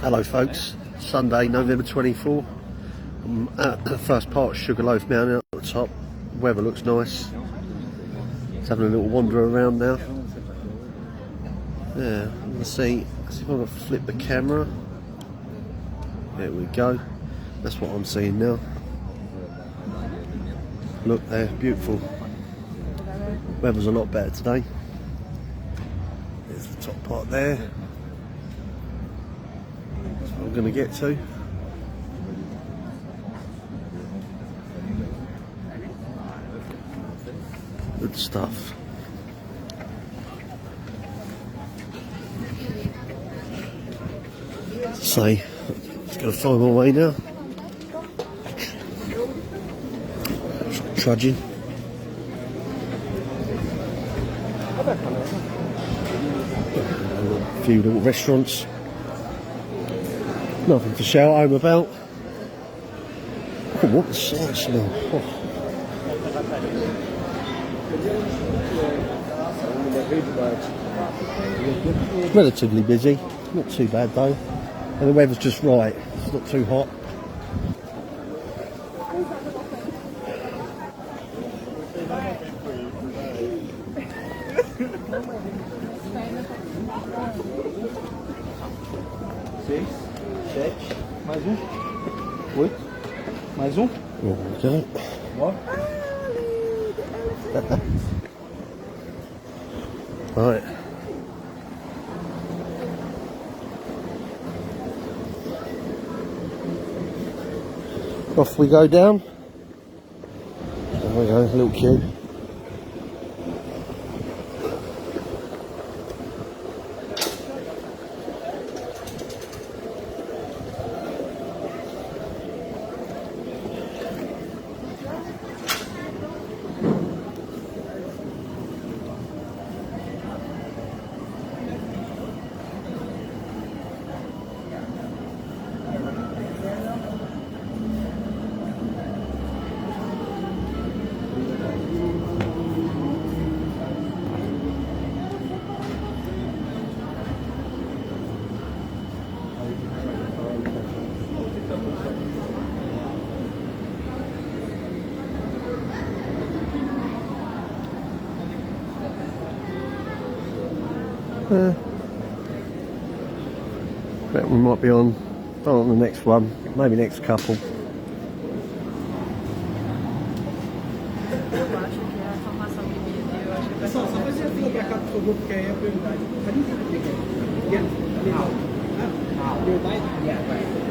Hello folks, Sunday, November 24. I'm at the first part of Sugarloaf Mountain at the top. Weather looks nice. Just having a little wander around now. Yeah, let's see if I can flip the camera. There we go. That's what I'm seeing now. Look there, beautiful. Weather's a lot better today. There's the top part there. That's what I'm going to get to. Good stuff. So, just going to find my way now. Trudging. A few little restaurants. Nothing to shout home about. Oh, what the sight smell. Oh. Relatively busy, not too bad though. And the weather's just right, it's not too hot. Seis, sete, mais oito, mais Okay. 9. Right. Off we go down. There we go, a little queue. Bet we might be on the next one, maybe next couple. Pessoal, só fazer a fila pra cá, por favor, porque aí é a prioridade. Prioridade? Yeah, right.